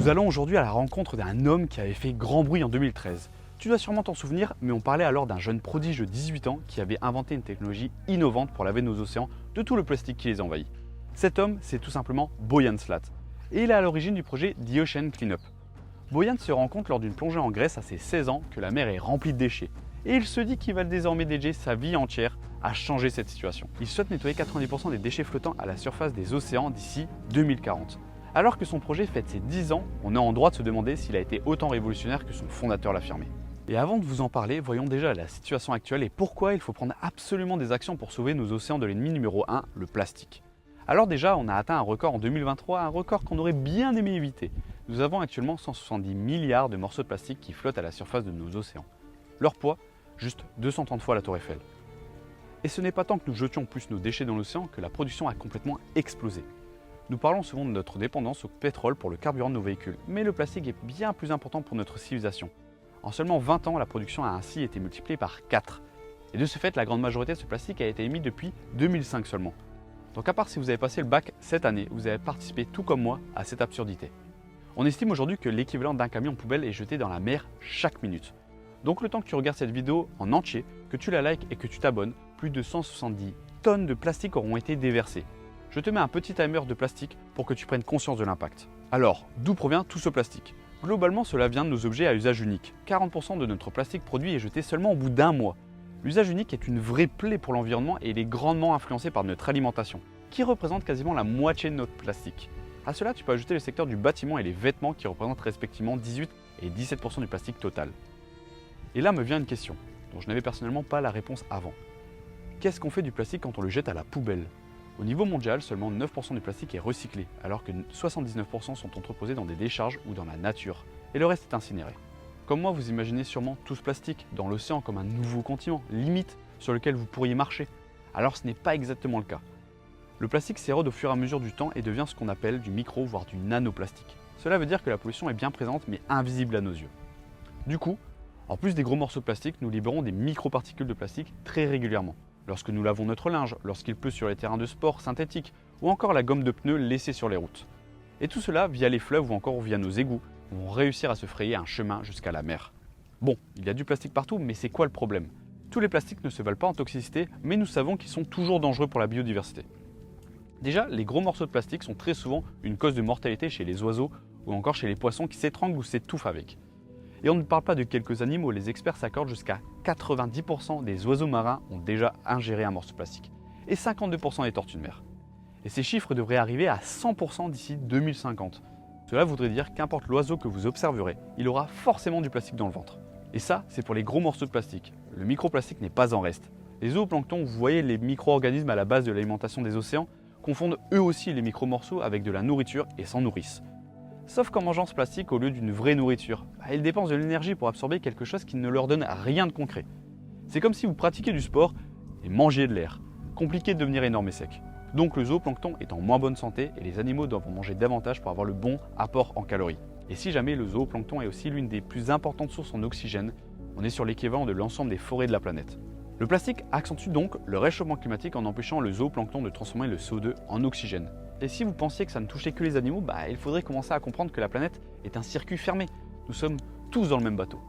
Nous allons aujourd'hui à la rencontre d'un homme qui avait fait grand bruit en 2013. Tu dois sûrement t'en souvenir, mais on parlait alors d'un jeune prodige de 18 ans qui avait inventé une technologie innovante pour laver nos océans de tout le plastique qui les envahit. Cet homme, c'est tout simplement Boyan Slat, et il est à l'origine du projet The Ocean Cleanup. Boyan se rend compte lors d'une plongée en Grèce à ses 16 ans que la mer est remplie de déchets, et il se dit qu'il va désormais dédier sa vie entière à changer cette situation. Il souhaite nettoyer 90% des déchets flottants à la surface des océans d'ici 2040. Alors que son projet fête ses 10 ans, on est en droit de se demander s'il a été autant révolutionnaire que son fondateur l'affirmait. Et avant de vous en parler, voyons déjà la situation actuelle et pourquoi il faut prendre absolument des actions pour sauver nos océans de l'ennemi numéro 1, le plastique. Alors déjà, on a atteint un record en 2023, un record qu'on aurait bien aimé éviter. Nous avons actuellement 170 milliards de morceaux de plastique qui flottent à la surface de nos océans. Leur poids, juste 230 fois la tour Eiffel. Et ce n'est pas tant que nous jetions plus nos déchets dans l'océan que la production a complètement explosé. Nous parlons souvent de notre dépendance au pétrole pour le carburant de nos véhicules, mais le plastique est bien plus important pour notre civilisation. En seulement 20 ans, la production a ainsi été multipliée par 4. Et de ce fait, la grande majorité de ce plastique a été émis depuis 2005 seulement. Donc à part si vous avez passé le bac cette année, vous avez participé tout comme moi à cette absurdité. On estime aujourd'hui que l'équivalent d'un camion poubelle est jeté dans la mer chaque minute. Donc le temps que tu regardes cette vidéo en entier, que tu la likes et que tu t'abonnes, plus de 170 tonnes de plastique auront été déversées. Je te mets un petit timer de plastique pour que tu prennes conscience de l'impact. Alors, d'où provient tout ce plastique? Globalement, cela vient de nos objets à usage unique. 40% de notre plastique produit est jeté seulement au bout d'un mois. L'usage unique est une vraie plaie pour l'environnement et il est grandement influencé par notre alimentation, qui représente quasiment la moitié de notre plastique. À cela, tu peux ajouter le secteur du bâtiment et les vêtements qui représentent respectivement 18 et 17% du plastique total. Et là me vient une question, dont je n'avais personnellement pas la réponse avant. Qu'est-ce qu'on fait du plastique quand on le jette à la poubelle? Au niveau mondial, seulement 9% du plastique est recyclé, alors que 79% sont entreposés dans des décharges ou dans la nature, et le reste est incinéré. Comme moi, vous imaginez sûrement tout ce plastique dans l'océan comme un nouveau continent, limite, sur lequel vous pourriez marcher. Alors ce n'est pas exactement le cas. Le plastique s'érode au fur et à mesure du temps et devient ce qu'on appelle du micro, voire du nanoplastique. Cela veut dire que la pollution est bien présente mais invisible à nos yeux. Du coup, en plus des gros morceaux de plastique, nous libérons des microparticules de plastique très régulièrement. Lorsque nous lavons notre linge, lorsqu'il pleut sur les terrains de sport synthétiques, ou encore la gomme de pneus laissée sur les routes. Et tout cela via les fleuves ou encore via nos égouts, vont réussir à se frayer un chemin jusqu'à la mer. Bon, il y a du plastique partout, mais c'est quoi le problème? Tous les plastiques ne se valent pas en toxicité, mais nous savons qu'ils sont toujours dangereux pour la biodiversité. Déjà, les gros morceaux de plastique sont très souvent une cause de mortalité chez les oiseaux ou encore chez les poissons qui s'étranglent ou s'étouffent avec. Et on ne parle pas de quelques animaux, les experts s'accordent jusqu'à 90% des oiseaux marins ont déjà ingéré un morceau de plastique et 52% des tortues de mer. Et ces chiffres devraient arriver à 100% d'ici 2050. Cela voudrait dire qu'importe l'oiseau que vous observerez, il aura forcément du plastique dans le ventre. Et ça, c'est pour les gros morceaux de plastique. Le microplastique n'est pas en reste. Les zooplanctons, vous voyez les micro-organismes à la base de l'alimentation des océans, confondent eux aussi les micro-morceaux avec de la nourriture et s'en nourrissent. Sauf qu'en mangeant ce plastique au lieu d'une vraie nourriture, ils dépensent de l'énergie pour absorber quelque chose qui ne leur donne rien de concret. C'est comme si vous pratiquiez du sport et mangiez de l'air. Compliqué de devenir énorme et sec. Donc le zooplancton est en moins bonne santé et les animaux doivent en manger davantage pour avoir le bon apport en calories. Et si jamais le zooplancton est aussi l'une des plus importantes sources en oxygène, on est sur l'équivalent de l'ensemble des forêts de la planète. Le plastique accentue donc le réchauffement climatique en empêchant le zooplancton de transformer le CO2 en oxygène. Et si vous pensiez que ça ne touchait que les animaux, il faudrait commencer à comprendre que la planète est un circuit fermé. Nous sommes tous dans le même bateau.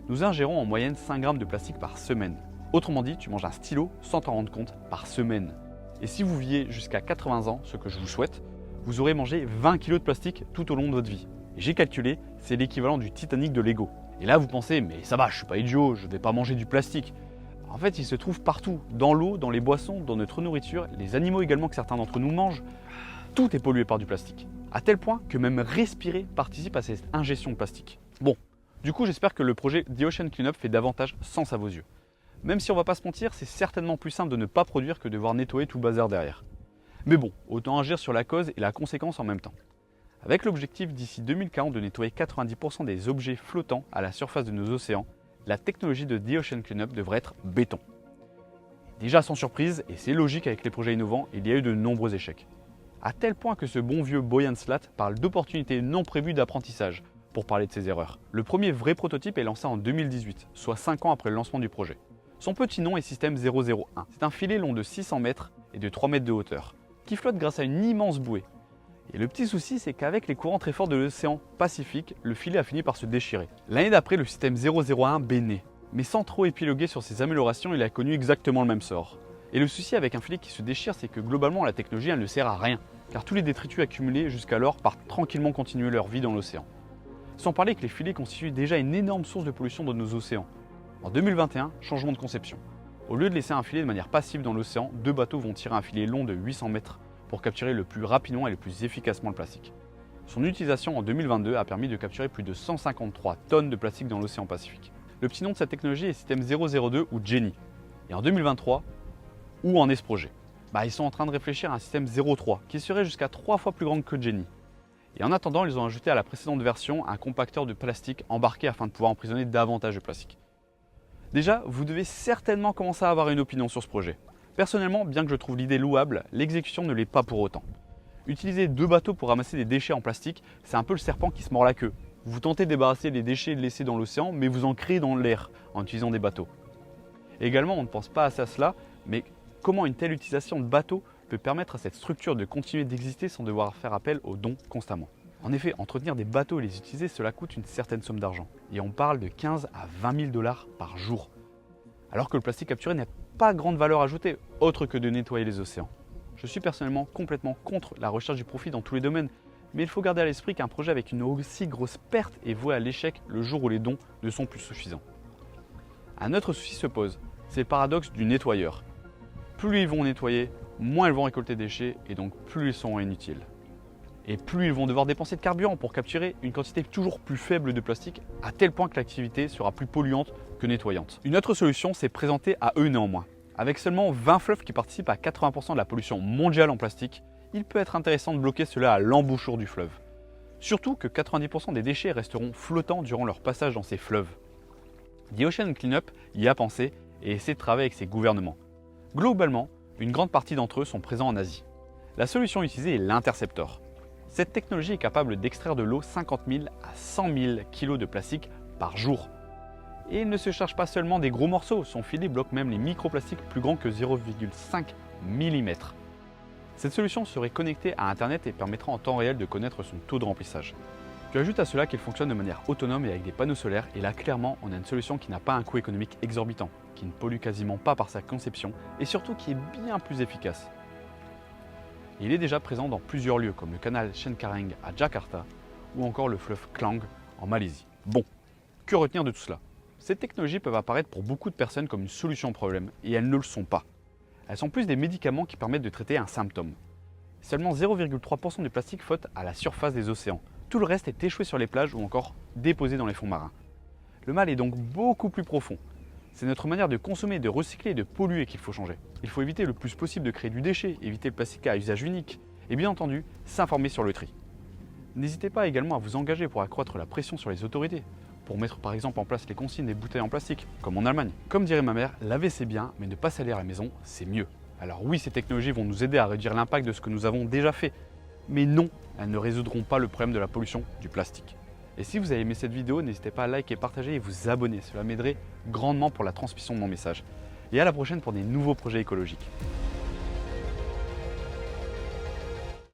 Nous ingérons en moyenne 5 grammes de plastique par semaine. Autrement dit, tu manges un stylo sans t'en rendre compte par semaine. Et si vous viviez jusqu'à 80 ans, ce que je vous souhaite, vous aurez mangé 20 kg de plastique tout au long de votre vie. Et j'ai calculé, c'est l'équivalent du Titanic de Lego. Et là vous pensez, mais ça va, je suis pas idiot, je vais pas manger du plastique. En fait, il se trouve partout, dans l'eau, dans les boissons, dans notre nourriture, les animaux également que certains d'entre nous mangent. Tout est pollué par du plastique, à tel point que même respirer participe à cette ingestion de plastique. Bon, du coup j'espère que le projet The Ocean Cleanup fait davantage sens à vos yeux. Même si on va pas se mentir, c'est certainement plus simple de ne pas produire que de devoir nettoyer tout le bazar derrière. Mais bon, autant agir sur la cause et la conséquence en même temps. Avec l'objectif d'ici 2040 de nettoyer 90% des objets flottants à la surface de nos océans, la technologie de The Ocean Cleanup devrait être béton. Déjà sans surprise, et c'est logique avec les projets innovants, il y a eu de nombreux échecs. À tel point que ce bon vieux Boyan Slat parle d'opportunités non prévues d'apprentissage pour parler de ses erreurs. Le premier vrai prototype est lancé en 2018, soit 5 ans après le lancement du projet. Son petit nom est Système 001. C'est un filet long de 600 mètres et de 3 mètres de hauteur, qui flotte grâce à une immense bouée. Et le petit souci, c'est qu'avec les courants très forts de l'océan Pacifique, le filet a fini par se déchirer. L'année d'après, le système 001B naît. Mais sans trop épiloguer sur ses améliorations, il a connu exactement le même sort. Et le souci avec un filet qui se déchire, c'est que globalement, la technologie, elle ne sert à rien. Car tous les détritus accumulés jusqu'alors partent tranquillement continuer leur vie dans l'océan. Sans parler que les filets constituent déjà une énorme source de pollution de nos océans. En 2021, changement de conception. Au lieu de laisser un filet de manière passive dans l'océan, 2 bateaux vont tirer un filet long de 800 mètres pour capturer le plus rapidement et le plus efficacement le plastique. Son utilisation en 2022 a permis de capturer plus de 153 tonnes de plastique dans l'océan Pacifique. Le petit nom de cette technologie est système 002 ou Jenny. Et en 2023, où en est ce projet? Ils sont en train de réfléchir à un système 03 qui serait jusqu'à 3 fois plus grand que Jenny. Et en attendant, ils ont ajouté à la précédente version un compacteur de plastique embarqué afin de pouvoir emprisonner davantage de plastique. Déjà, vous devez certainement commencer à avoir une opinion sur ce projet. Personnellement, bien que je trouve l'idée louable, l'exécution ne l'est pas pour autant. Utiliser 2 bateaux pour ramasser des déchets en plastique, c'est un peu le serpent qui se mord la queue. Vous tentez de débarrasser les déchets laissés dans l'océan, mais vous en créez dans l'air en utilisant des bateaux. Également, on ne pense pas assez à cela, mais comment une telle utilisation de bateaux peut permettre à cette structure de continuer d'exister sans devoir faire appel aux dons constamment? En effet, entretenir des bateaux et les utiliser, cela coûte une certaine somme d'argent. Et on parle de 15 à 20 000 $ par jour. Alors que le plastique capturé n'a pas grande valeur ajoutée, autre que de nettoyer les océans. Je suis personnellement complètement contre la recherche du profit dans tous les domaines, mais il faut garder à l'esprit qu'un projet avec une aussi grosse perte est voué à l'échec le jour où les dons ne sont plus suffisants. Un autre souci se pose, c'est le paradoxe du nettoyeur. Plus ils vont nettoyer, moins ils vont récolter des déchets et donc plus ils seront inutiles. Et plus ils vont devoir dépenser de carburant pour capturer une quantité toujours plus faible de plastique, à tel point que l'activité sera plus polluante que nettoyante. Une autre solution s'est présentée à eux néanmoins. Avec seulement 20 fleuves qui participent à 80% de la pollution mondiale en plastique, il peut être intéressant de bloquer cela à l'embouchure du fleuve. Surtout que 90% des déchets resteront flottants durant leur passage dans ces fleuves. The Ocean Cleanup y a pensé et essaie de travailler avec ses gouvernements. Globalement, une grande partie d'entre eux sont présents en Asie. La solution utilisée est l'Interceptor. Cette technologie est capable d'extraire de l'eau 50 000 à 100 000 kg de plastique par jour. Et il ne se charge pas seulement des gros morceaux, son filet bloque même les microplastiques plus grands que 0,5 mm. Cette solution serait connectée à Internet et permettra en temps réel de connaître son taux de remplissage. Tu ajoutes à cela qu'il fonctionne de manière autonome et avec des panneaux solaires, et là clairement on a une solution qui n'a pas un coût économique exorbitant, qui ne pollue quasiment pas par sa conception et surtout qui est bien plus efficace. Il est déjà présent dans plusieurs lieux comme le canal Cengkareng à Jakarta ou encore le fleuve Klang en Malaisie. Bon, que retenir de tout cela? Ces technologies peuvent apparaître pour beaucoup de personnes comme une solution au problème et elles ne le sont pas. Elles sont plus des médicaments qui permettent de traiter un symptôme. Seulement 0,3% du plastique flotte à la surface des océans. Tout le reste est échoué sur les plages ou encore déposé dans les fonds marins. Le mal est donc beaucoup plus profond. C'est notre manière de consommer, de recycler et de polluer qu'il faut changer. Il faut éviter le plus possible de créer du déchet, éviter le plastique à usage unique et bien entendu, s'informer sur le tri. N'hésitez pas également à vous engager pour accroître la pression sur les autorités, pour mettre par exemple en place les consignes des bouteilles en plastique, comme en Allemagne. Comme dirait ma mère, laver c'est bien, mais ne pas salir à la maison, c'est mieux. Alors oui, ces technologies vont nous aider à réduire l'impact de ce que nous avons déjà fait, mais non, elles ne résoudront pas le problème de la pollution du plastique. Et si vous avez aimé cette vidéo, n'hésitez pas à liker, partager et vous abonner, cela m'aiderait grandement pour la transmission de mon message. Et à la prochaine pour des nouveaux projets écologiques.